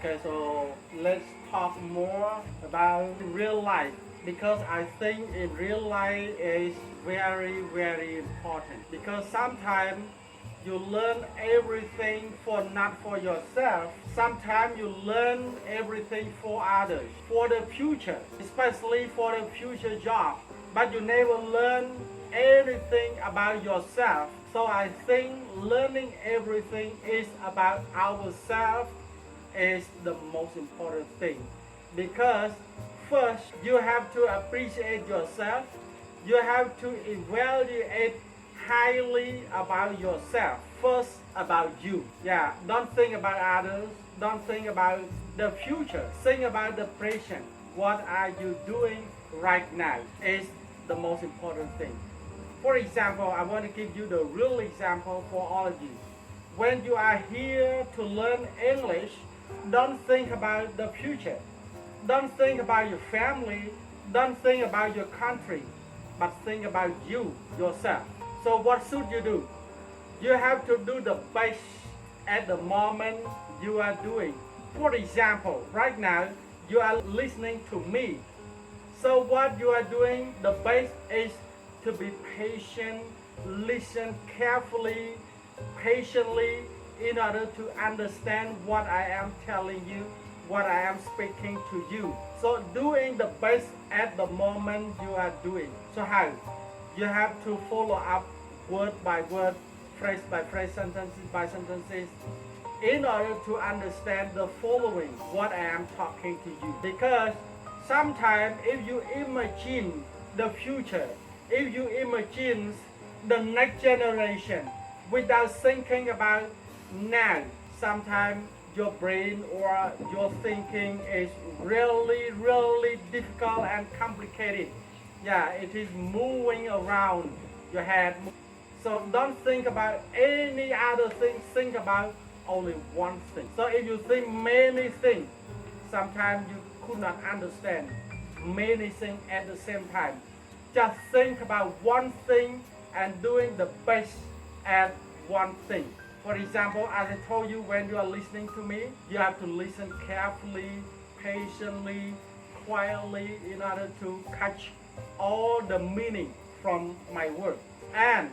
Okay, so let's talk more about real life because I think in real life is very important because sometimes you learn everything for not for yourself. Sometimes you learn everything for others, for the future, especially for the future job. But you never learn anything about yourself. So I think learning everything is about ourselves is the most important thing because first you have to appreciate yourself, you have to evaluate highly about yourself, first about you. Yeah, don't think about others, don't think about the future, think about the present. What are you doing right now is the most important thing. For example, I want to give you the real example for all of you. When you are here to learn English, don't think about the future. Don't think about your family. Don't think about your country. But think about you, yourself. So what should you do? You have to do the best at the moment you are doing. For example, right now, you are listening to me. So what you are doing, the best is to be patient, listen carefully, patiently, in order to understand what I am telling you, what I am speaking to you. So doing the best at the moment you are doing. So how? You have to follow up word by word, phrase by phrase, sentences by sentences, in order to understand the following, what I am talking to you. Because sometimes if you imagine the future, if you imagine the next generation without thinking about now, sometimes your brain or your thinking is really difficult and complicated. Yeah, it is moving around your head. So don't think about any other thing, think about only one thing. So if you think many things, sometimes you could not understand many things at the same time. Just think about one thing and doing the best at one thing. For example, as I told you, when you are listening to me, you have to listen carefully, patiently, quietly in order to catch all the meaning from my word. And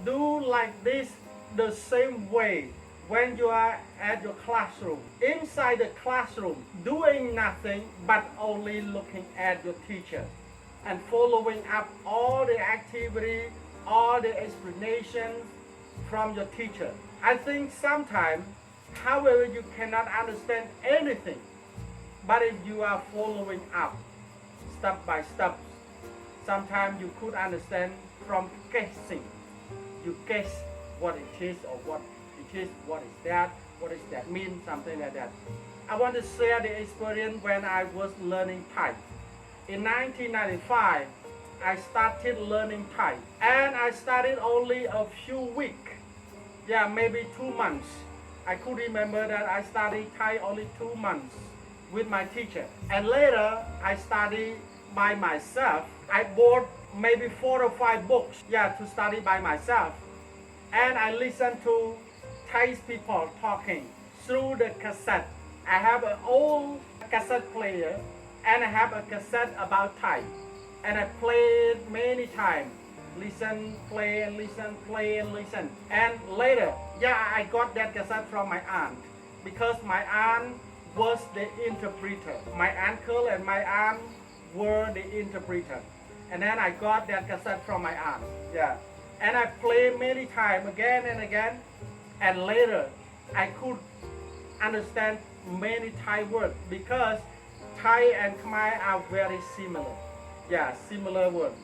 do like this the same way when you are at your classroom. Inside the classroom, doing nothing but only looking at your teacher and following up all the activity, all the explanations from your teacher. I think sometimes, however, you cannot understand anything. But if you are following up step by step, sometimes you could understand from guessing. You guess what it is or what it is, what does that mean, something like that. I want to share the experience when I was learning Thai. In 1995, I started learning Thai, and I started only a few weeks. Yeah, maybe 2 months. I could remember that I studied Thai only 2 months with my teacher. And later, I studied by myself. I bought maybe 4 or 5 books, to study by myself. And I listened to Thai people talking through the cassette. I have an old cassette player, and I have a cassette about Thai. And I played many times. Listen, play, and listen, play, and listen. And later, I got that cassette from my aunt because my aunt was the interpreter. My uncle and my aunt were the interpreter. And then I got that cassette from my aunt. And I played many times again and again. And later, I could understand many Thai words because Thai and Khmer are very similar. Similar words.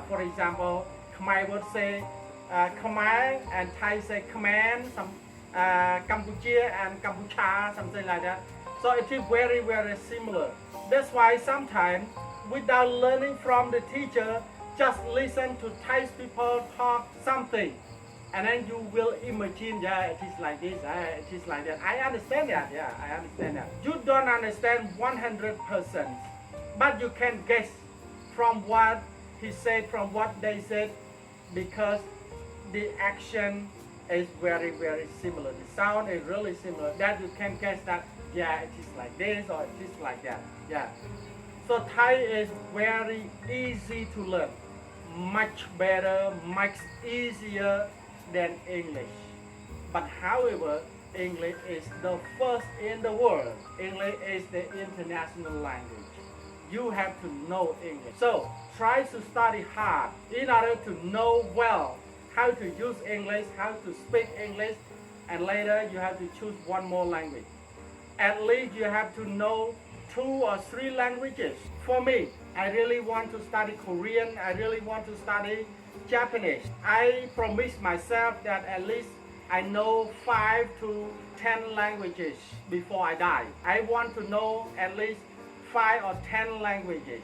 For example, Khmer would say Khmer and Thai say Khmer, some Cambodia and Kampuchea, something like that. So it is very similar. That's why sometimes, without learning from the teacher, just listen to Thai people talk something. And then you will imagine, it is like this, it is like that. I understand that, I understand that. You don't understand 100%, but you can guess from what he said, from what they said, because the action is very similar. The sound is really similar. That you can guess that Yeah, it is like this or it is like that. Yeah. So Thai is very easy to learn, much better, much easier than English. But however, English is the first in the world. English is the international language. You have to know English. So try to study hard in order to know well how to use English, how to speak English, and later you have to choose one more language. At least you have to know 2 or 3 languages. For me, I really want to study Korean, I really want to study Japanese. I promise myself that at least I know 5 to 10 languages before I die. I want to know at least 5 or 10 languages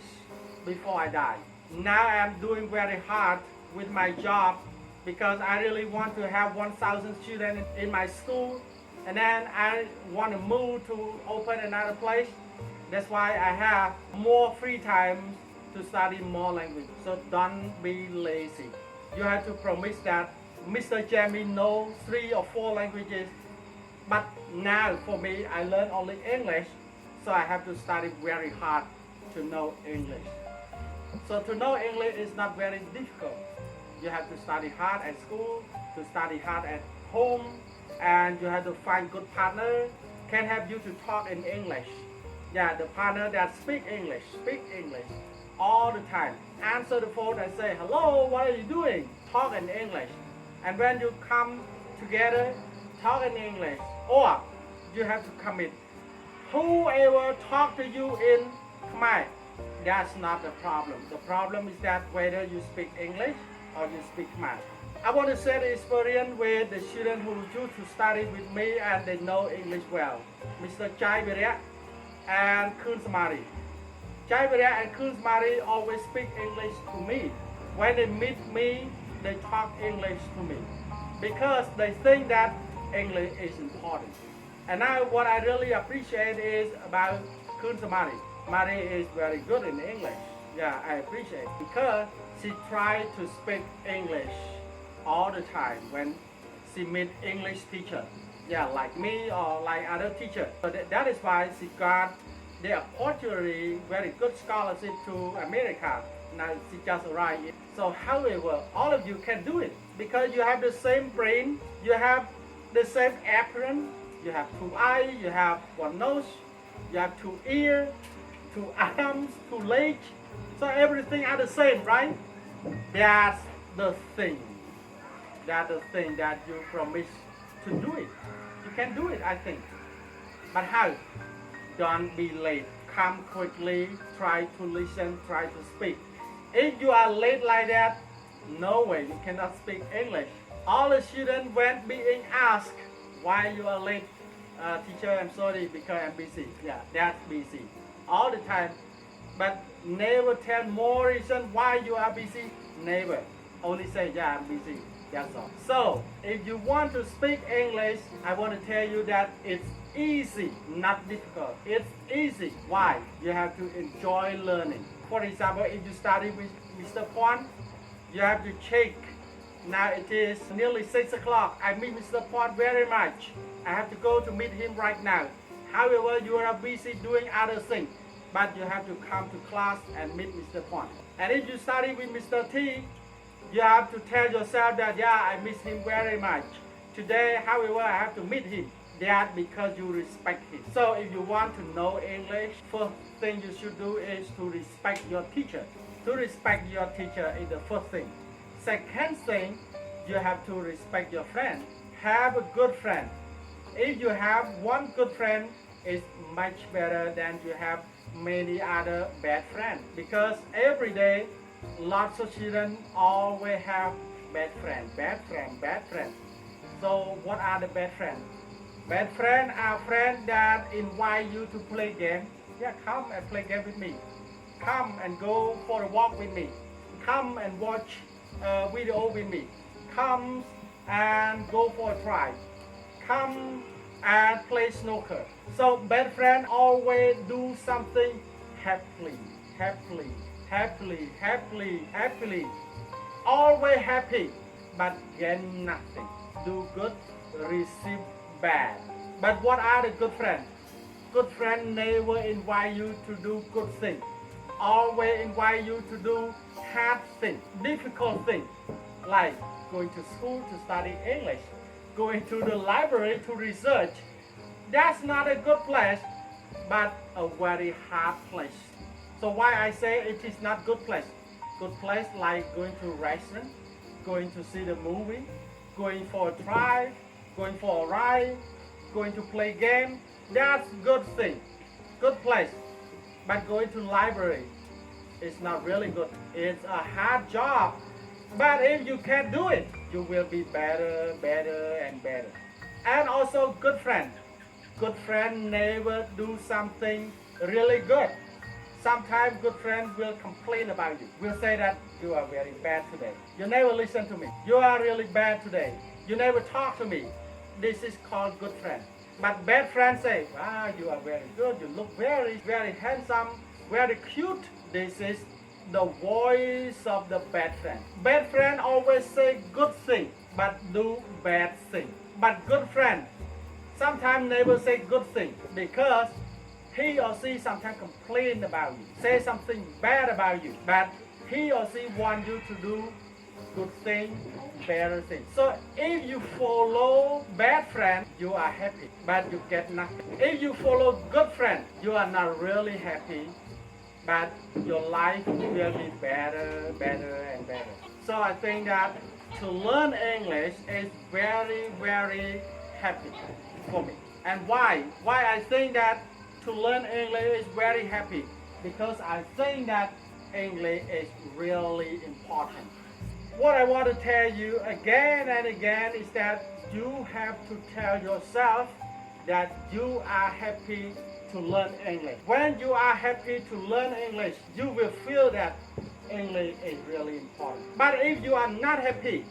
before I die. Now I'm doing very hard with my job because I really want to have 1,000 students in my school, and then I want to move to open another place. That's why I have more free time to study more language. So don't be lazy. You have to promise that Mr. Jamie knows 3 or 4 languages. But now for me, I learn only English. So I have to study very hard to know English. So to know English is not very difficult. You have to study hard at school, to study hard at home, and you have to find good partner can help you to talk in English. Yeah, the partner that speak English all the time. Answer the phone and say, hello, what are you doing? Talk in English. And when you come together, talk in English. Or you have to commit. Whoever talk to you in Khmer, that's not the problem. The problem is that whether you speak English or you speak Khmer. I want to share the experience with the students who used to study with me and they know English well. Mr. Chai Virya and Kun Samari. Chai Virya and Kun Samari always speak English to me. When they meet me, they talk English to me because they think that English is important. And now what I really appreciate is about Kun Samari. Mari is very good in English. Yeah, I appreciate it because she tried to speak English all the time when she meet English teacher. Yeah, like me or like other teacher. So that is why she got the opportunity, very good scholarship to America. Now she just arrived. So however, all of you can do it because you have the same brain, you have the same appearance, you have 2 eyes, you have 1 nose, you have 2 ears, 2 arms, 2 legs. So everything are the same, right? That's the thing. That's the thing that you promise to do it. You can do it, I think. But how? Don't be late. Come quickly, try to listen, try to speak. If you are late like that, no way, you cannot speak English. All the students when being asked why you are late, teacher, I'm sorry because I'm busy. Yeah, that's busy. All the time. But never tell more reason why you are busy. Never. Only say, yeah, I'm busy. That's all. So, if you want to speak English, I want to tell you that it's easy, not difficult. It's easy. Why? You have to enjoy learning. For example, if you study with Mr. Kwan, you have to check. Now it is nearly 6 o'clock. I miss Mr. Kwan very much. I have to go to meet him right now. However, you are busy doing other things, but you have to come to class and meet Mr. Kwan. And if you study with Mr. T, you have to tell yourself that, yeah, I miss him very much. Today, however, I have to meet him. That because you respect him. So if you want to know English, first thing you should do is to respect your teacher. To respect your teacher is the first thing. Second thing, you have to respect your friend. Have a good friend. If you have one good friend, it's much better than you have many other bad friends. Because every day, lots of children always have bad friends. So what are the bad friends? Bad friends are friends that invite you to play game. Yeah, come and play game with me. Come and go for a walk with me. Come and watch a video with me. Come and go for a drive. Come and play snooker. So bad friends always do something happily. Always happy, but get nothing. Do good, receive bad. But what are the good friends? Good friend never invite you to do good things. Always invite you to do hard things, difficult things, like going to school to study English, going to the library to research. That's not a good place, but a very hard place. So why I say it is not good place? Good place like going to a restaurant, going to see the movie, going for a drive, going for a ride, going to play game. That's good thing, good place. But going to library is not really good. It's a hard job. But if you can do it, you will be better, better, and better. And also good friend. Good friend never do something really good. Sometimes good friends will complain about you. Will say that you are very bad today. You never listen to me. You are really bad today. You never talk to me. This is called good friend. But bad friends say, wow, you are very good. You look very, very handsome, very cute. This is the voice of the bad friend. Bad friend always say good thing, but do bad thing. But good friend sometimes never say good thing because he or she sometimes complain about you, say something bad about you, but he or she want you to do good thing, better thing. So if you follow bad friend, you are happy, but you get nothing. If you follow good friend, you are not really happy, but your life will be better, better, and better. So I think that to learn English is very, very happy for me. And why? Why I think that to learn English is very happy? Because I think that English is really important. What I want to tell you again and again is that you have to tell yourself that you are happy to learn English. When you are happy to learn English, you will feel that English is really important. But if you are not happy,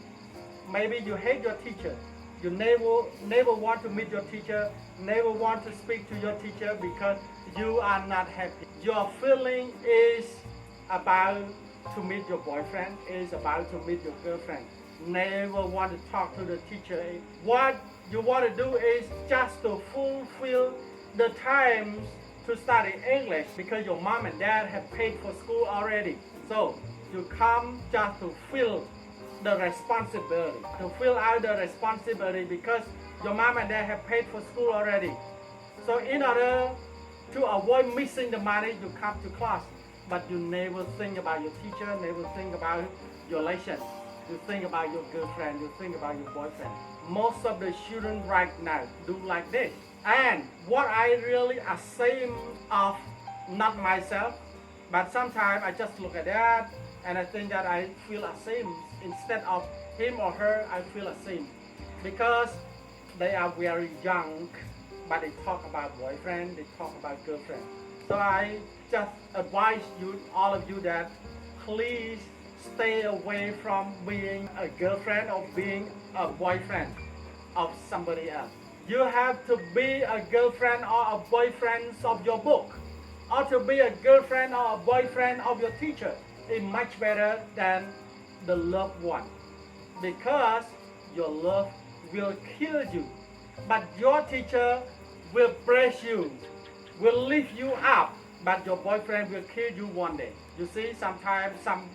maybe you hate your teacher, you never want to meet your teacher, never want to speak to your teacher because you are not happy. Your feeling is about to meet your boyfriend, is about to meet your girlfriend. Never want to talk to the teacher. What you want to do is just to fulfill the time to study English because your mom and dad have paid for school already. So you come just to fill the responsibility, to fill out the responsibility because your mom and dad have paid for school already. So in order to avoid missing the money, you come to class, but you never think about your teacher, never think about your lesson. You think about your girlfriend, you think about your boyfriend. Most of the students right now do like this. And what I really ashamed of, not myself, but sometimes I just look at that and I think that I feel ashamed. Instead of him or her, I feel ashamed because they are very young, but they talk about boyfriend, they talk about girlfriend. So I just advise you, all of you, that please stay away from being a girlfriend or being a boyfriend of somebody else. You have to be a girlfriend or a boyfriend of your book, or to be a girlfriend or a boyfriend of your teacher is much better than the loved one, because your love will kill you, but your teacher will praise you, will lift you up, but your boyfriend will kill you one day. You see, sometimes some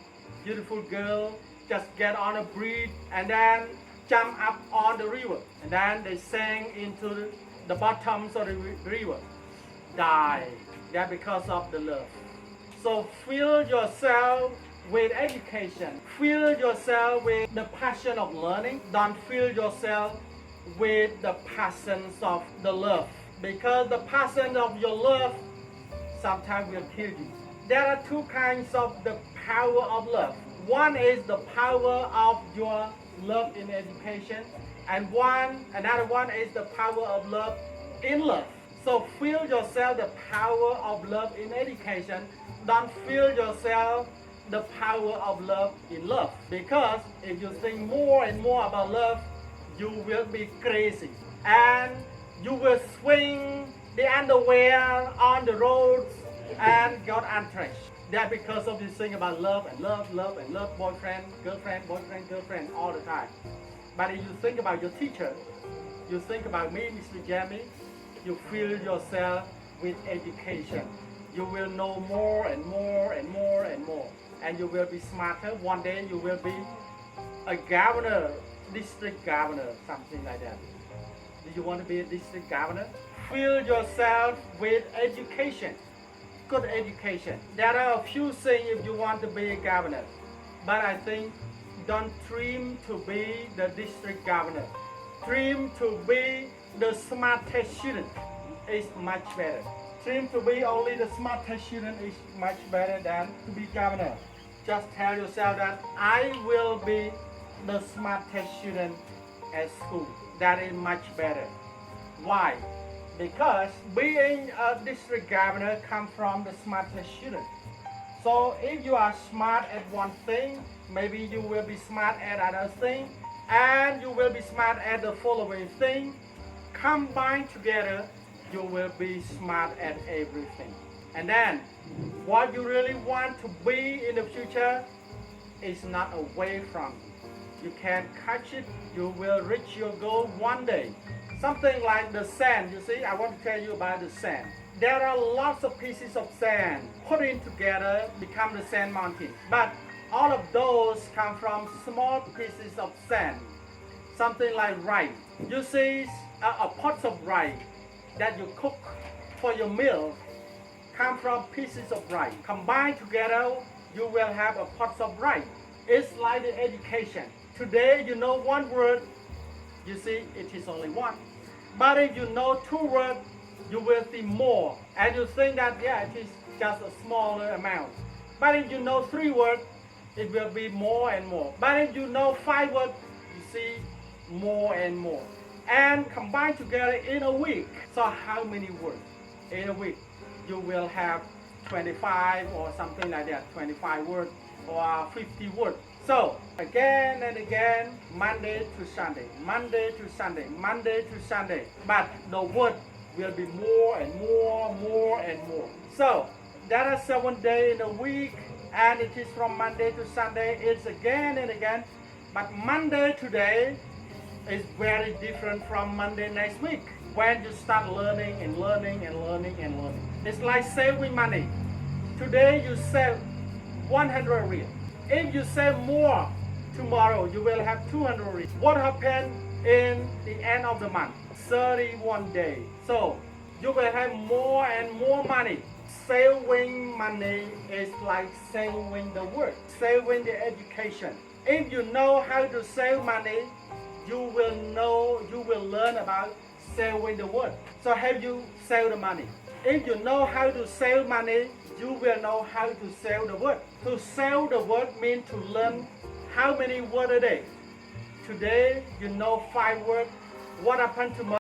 beautiful girl just get on a bridge and then jump up on the river, and then they sink into the bottoms of the river, die. That's because of the love. So fill yourself with education. Fill yourself with the passion of learning. Don't fill yourself with the passions of the love, because the passion of your love sometimes will kill you. There are two kinds of the power of love. One is the power of your love in education, and another one is the power of love in love. So feel yourself the power of love in education. Don't feel yourself the power of love in love, because if you think more and more about love, you will be crazy and you will swing the underwear on the roads and get untouched. That's because of this thing about love and love, love and love, boyfriend, girlfriend, boyfriend, girlfriend all the time. But if you think about your teacher, you think about me, Mr. Jamie, you feel yourself with education. You will know more and more and more and more. And you will be smarter. One day you will be a governor, district governor, something like that. Do you want to be a district governor? Fill yourself with education, good education. There are a few things if you want to be a governor. But I think don't dream to be the district governor. Dream to be the smartest student is much better. Dream to be only the smartest student is much better than to be governor. Just tell yourself that I will be the smartest student at school. That is much better. Why? Because being a district governor comes from the smartest student. So if you are smart at one thing, maybe you will be smart at another thing, and you will be smart at the following thing. Combined together, you will be smart at everything. And then, what you really want to be in the future is not away from you. You can catch it, you will reach your goal one day. Something like the sand, you see, I want to tell you about the sand. There are lots of pieces of sand putting together become the sand mountain. But all of those come from small pieces of sand. Something like rice. You see a pot of rice that you cook for your meal come from pieces of rice. Combined together, you will have a pot of rice. It's like the education. Today you know one word, you see it is only one. But if you know two words, you will see more. And you think that, yeah, it is just a smaller amount. But if you know three words, it will be more and more. But if you know five words, you see more and more. And combined together in a week. So how many words? In a week, you will have 25 or something like that, 25 words or 50 words. So again and again, Monday to Sunday, Monday to Sunday, Monday to Sunday. But the word will be more and more and more. So there are 7 days in a week, and it is from Monday to Sunday. It's again and again. But Monday today is very different from Monday next week. When you start learning and learning and learning and learning. It's like saving money. Today you save 100 real. If you save more, tomorrow you will have 200 real. What happened in the end of the month? 31 days. So you will have more and more money. Saving money is like saving the world, saving the education. If you know how to save money, you will learn about saving the world. So have you saved the money? If you know how to save money, you will know how to save the word. To save the word means to learn how many words a day. Today you know 5 words. What happened tomorrow?